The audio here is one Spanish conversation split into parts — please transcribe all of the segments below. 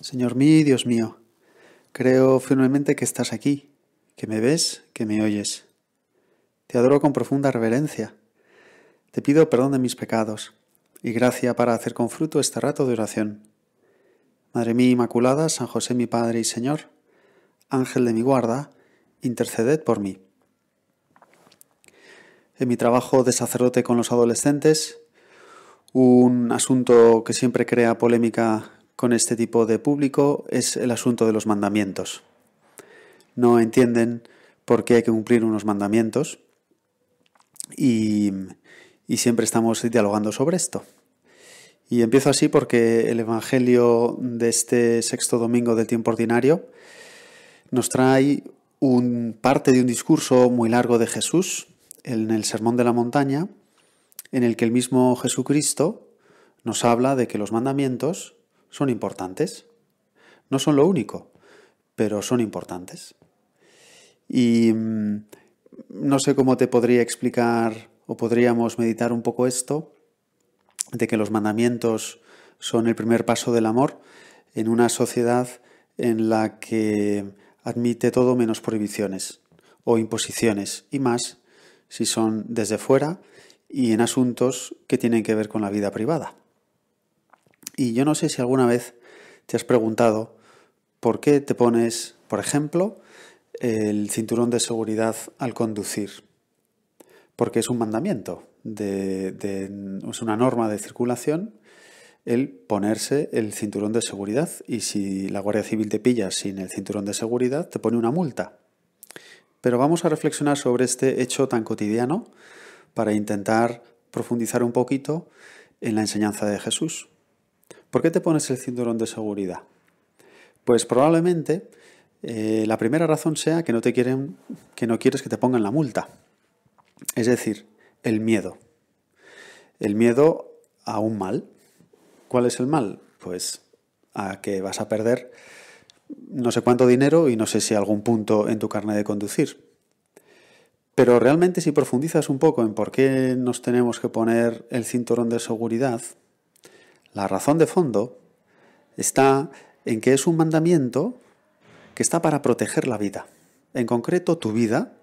Señor mío y Dios mío, creo firmemente que estás aquí, que me ves, que me oyes. Te adoro con profunda reverencia. Te pido perdón de mis pecados y gracia para hacer con fruto este rato de oración. Madre mía Inmaculada, San José mi Padre y Señor, Ángel de mi guarda, interceded por mí. En mi trabajo de sacerdote con los adolescentes, un asunto que siempre crea polémica con este tipo de público es el asunto de los mandamientos. No entienden por qué hay que cumplir unos mandamientos y siempre estamos dialogando sobre esto. Y empiezo así porque el Evangelio de este sexto domingo del tiempo ordinario nos trae parte de un discurso muy largo de Jesús en el Sermón de la Montaña, en el que el mismo Jesucristo nos habla de que los mandamientos son importantes. No son lo único, pero son importantes. Y no sé cómo te podría explicar o podríamos meditar un poco esto, de que los mandamientos son el primer paso del amor en una sociedad en la que admite todo menos prohibiciones o imposiciones, y más si son desde fuera y en asuntos que tienen que ver con la vida privada. Y yo no sé si alguna vez te has preguntado por qué te pones, por ejemplo, el cinturón de seguridad al conducir. Porque es un mandamiento, es una norma de circulación el ponerse el cinturón de seguridad, y si la Guardia Civil te pilla sin el cinturón de seguridad te pone una multa. Pero vamos a reflexionar sobre este hecho tan cotidiano para intentar profundizar un poquito en la enseñanza de Jesús. ¿Por qué te pones el cinturón de seguridad? Pues probablemente la primera razón sea que no quieres que te pongan la multa. Es decir, el miedo. El miedo a un mal. ¿Cuál es el mal? Pues a que vas a perder no sé cuánto dinero y no sé si algún punto en tu carnet de conducir. Pero realmente si profundizas un poco en por qué nos tenemos que poner el cinturón de seguridad, la razón de fondo está en que es un mandamiento que está para proteger la vida. En concreto, tu vida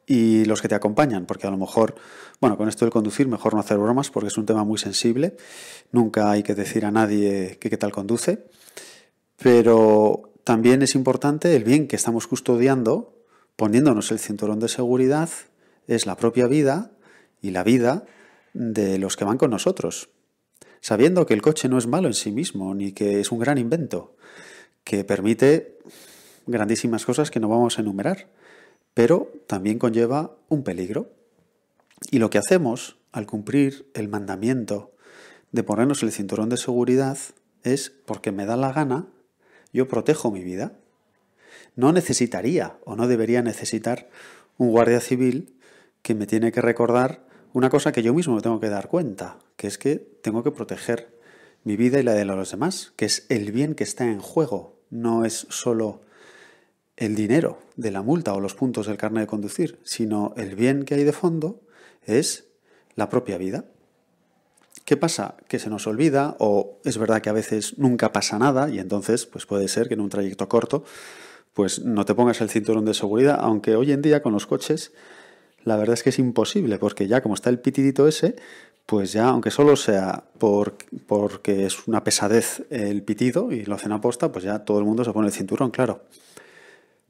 y los que te acompañan, porque a lo mejor, con esto del conducir mejor no hacer bromas porque es un tema muy sensible, nunca hay que decir a nadie qué tal conduce, pero también es importante el bien que estamos custodiando poniéndonos el cinturón de seguridad, es la propia vida y la vida de los que van con nosotros, sabiendo que el coche no es malo en sí mismo, ni que es un gran invento, que permite grandísimas cosas que no vamos a enumerar, pero también conlleva un peligro. Y lo que hacemos al cumplir el mandamiento de ponernos el cinturón de seguridad es porque me da la gana, yo protejo mi vida. No necesitaría o no debería necesitar un guardia civil que me tiene que recordar una cosa que yo mismo me tengo que dar cuenta, que es que tengo que proteger mi vida y la de los demás, que es el bien que está en juego, no es solo el dinero de la multa o los puntos del carnet de conducir, sino el bien que hay de fondo es la propia vida. ¿Qué pasa? Que se nos olvida, o es verdad que a veces nunca pasa nada y entonces pues puede ser que en un trayecto corto pues no te pongas el cinturón de seguridad, aunque hoy en día con los coches la verdad es que es imposible, porque ya como está el pitidito ese, pues ya aunque solo sea porque es una pesadez el pitido y lo hacen aposta, pues ya todo el mundo se pone el cinturón, claro.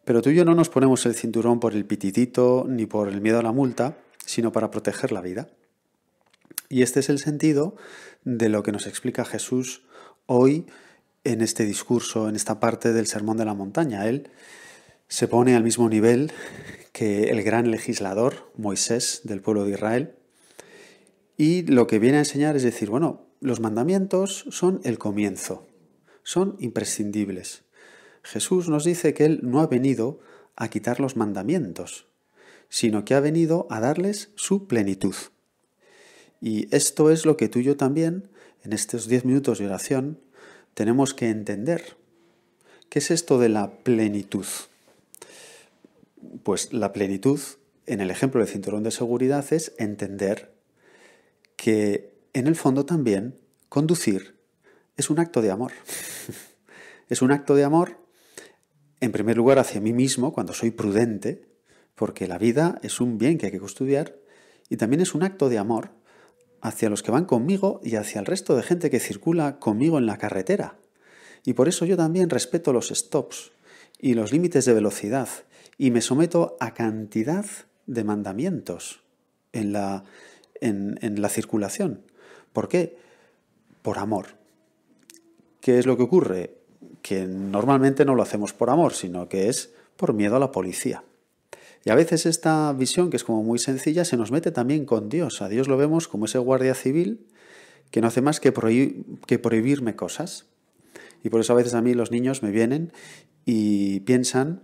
Pero tú y yo no nos ponemos el cinturón por el pitidito ni por el miedo a la multa, sino para proteger la vida. Y este es el sentido de lo que nos explica Jesús hoy en este discurso, en esta parte del Sermón de la Montaña. Él se pone al mismo nivel que el gran legislador, Moisés, del pueblo de Israel. Y lo que viene a enseñar es decir, los mandamientos son el comienzo, son imprescindibles. Jesús nos dice que Él no ha venido a quitar los mandamientos, sino que ha venido a darles su plenitud. Y esto es lo que tú y yo también, en estos 10 minutos de oración, tenemos que entender. ¿Qué es esto de la plenitud? Pues la plenitud, en el ejemplo del cinturón de seguridad, es entender que en el fondo también conducir es un acto de amor. Es un acto de amor, en primer lugar, hacia mí mismo, cuando soy prudente, porque la vida es un bien que hay que custodiar, y también es un acto de amor hacia los que van conmigo y hacia el resto de gente que circula conmigo en la carretera. Y por eso yo también respeto los stops y los límites de velocidad y me someto a cantidad de mandamientos en la circulación. ¿Por qué? Por amor. ¿Qué es lo que ocurre? Que normalmente no lo hacemos por amor, sino que es por miedo a la policía. Y a veces esta visión, que es como muy sencilla, se nos mete también con Dios. A Dios lo vemos como ese guardia civil que no hace más que prohibirme cosas. Y por eso a veces a mí los niños me vienen y piensan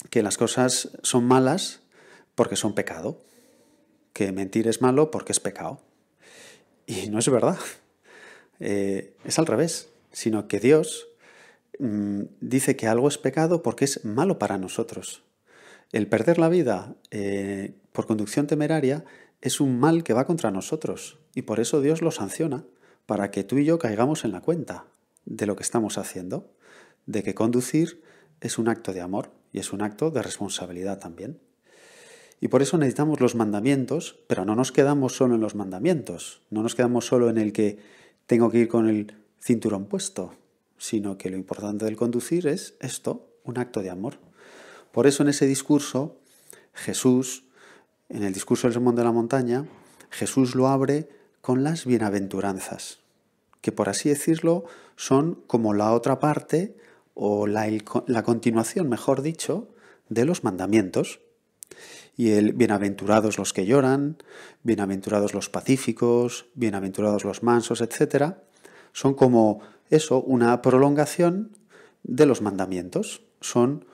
que las cosas son malas porque son pecado, que mentir es malo porque es pecado. Y no es verdad. Es al revés, sino que Dios dice que algo es pecado porque es malo para nosotros. El perder la vida por conducción temeraria es un mal que va contra nosotros y por eso Dios lo sanciona, para que tú y yo caigamos en la cuenta de lo que estamos haciendo, de que conducir es un acto de amor y es un acto de responsabilidad también. Y por eso necesitamos los mandamientos, pero no nos quedamos solo en los mandamientos, no nos quedamos solo en el que tengo que ir con el cinturón puesto, sino que lo importante del conducir es esto, un acto de amor. Por eso en ese discurso, Jesús, en el discurso del Sermón de la Montaña, Jesús lo abre con las bienaventuranzas, que por así decirlo son como la otra parte o la continuación, mejor dicho, de los mandamientos. Y el bienaventurados los que lloran, bienaventurados los pacíficos, bienaventurados los mansos, etc., son como eso, una prolongación de los mandamientos. Son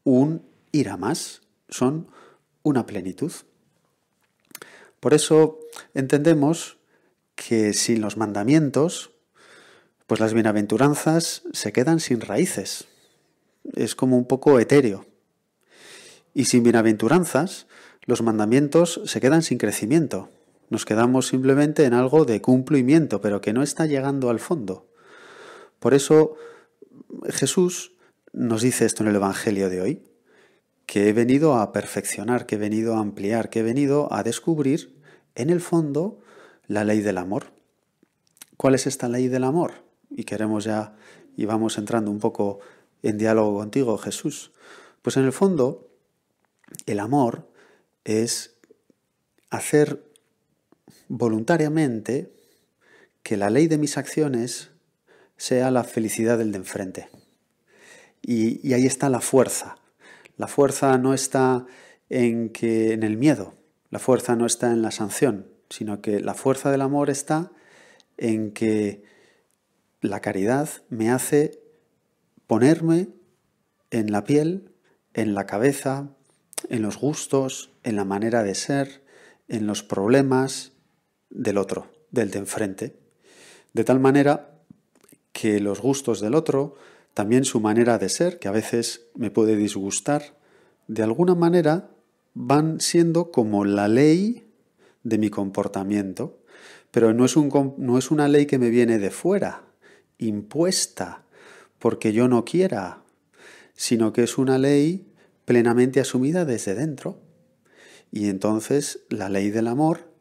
un ir a más, son una plenitud. Por eso entendemos que sin los mandamientos, pues las bienaventuranzas se quedan sin raíces. Es como un poco etéreo. Y sin bienaventuranzas, los mandamientos se quedan sin crecimiento. Nos quedamos simplemente en algo de cumplimiento, pero que no está llegando al fondo. Por eso Jesús nos dice esto en el Evangelio de hoy, que he venido a perfeccionar, que he venido a ampliar, que he venido a descubrir, en el fondo, la ley del amor. ¿Cuál es esta ley del amor? Y queremos ya, y vamos entrando un poco en diálogo contigo, Jesús. Pues en el fondo, el amor es hacer voluntariamente que la ley de mis acciones sea la felicidad del de enfrente. Y ahí está la fuerza. La fuerza no está en el miedo, la fuerza no está en la sanción, sino que la fuerza del amor está en que la caridad me hace ponerme en la piel, en la cabeza, en los gustos, en la manera de ser, en los problemas del otro, del de enfrente. De tal manera que los gustos del otro, también su manera de ser, que a veces me puede disgustar, de alguna manera van siendo como la ley de mi comportamiento. Pero no es una ley que me viene de fuera, impuesta, porque yo no quiera, sino que es una ley plenamente asumida desde dentro. Y entonces la ley del amor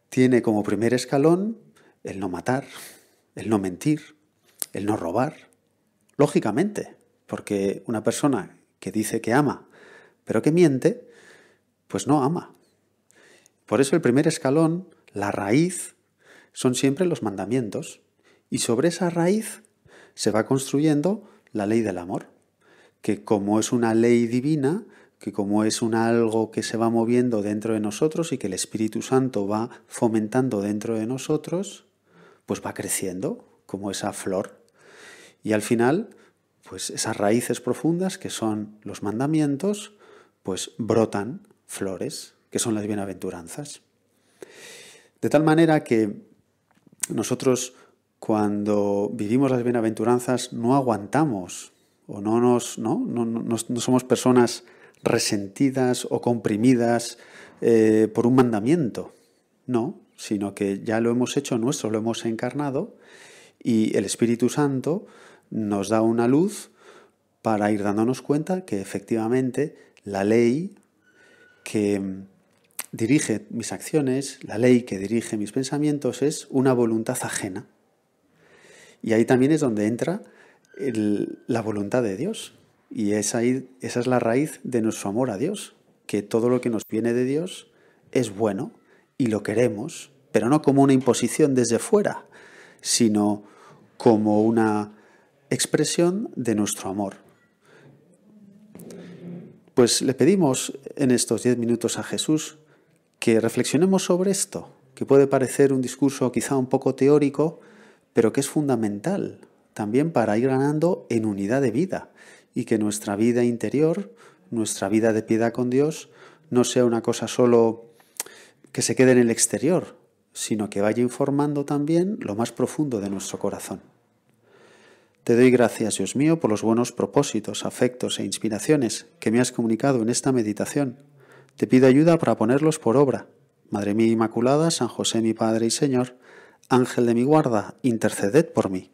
tiene como primer escalón el no matar, el no mentir, el no robar. Lógicamente, porque una persona que dice que ama, pero que miente, pues no ama. Por eso el primer escalón, la raíz, son siempre los mandamientos. Y sobre esa raíz se va construyendo la ley del amor, que como es una ley divina, que como es algo que se va moviendo dentro de nosotros y que el Espíritu Santo va fomentando dentro de nosotros, pues va creciendo como esa flor. Y al final, pues esas raíces profundas que son los mandamientos, pues brotan flores, que son las bienaventuranzas. De tal manera que nosotros, cuando vivimos las bienaventuranzas, no aguantamos o no somos personas resentidas o comprimidas por un mandamiento, no, sino que ya lo hemos hecho nuestro, lo hemos encarnado y el Espíritu Santo nos da una luz para ir dándonos cuenta que efectivamente la ley que dirige mis acciones, la ley que dirige mis pensamientos es una voluntad ajena. Y ahí también es donde entra la voluntad de Dios. Y esa es la raíz de nuestro amor a Dios, que todo lo que nos viene de Dios es bueno y lo queremos, pero no como una imposición desde fuera, sino como una expresión de nuestro amor. Pues le pedimos en estos 10 minutos a Jesús que reflexionemos sobre esto, que puede parecer un discurso quizá un poco teórico, pero que es fundamental también para ir ganando en unidad de vida y que nuestra vida interior, nuestra vida de piedad con Dios, no sea una cosa solo que se quede en el exterior, sino que vaya informando también lo más profundo de nuestro corazón. Te doy gracias, Dios mío, por los buenos propósitos, afectos e inspiraciones que me has comunicado en esta meditación. Te pido ayuda para ponerlos por obra. Madre mía Inmaculada, San José mi Padre y Señor, Ángel de mi guarda, interceded por mí.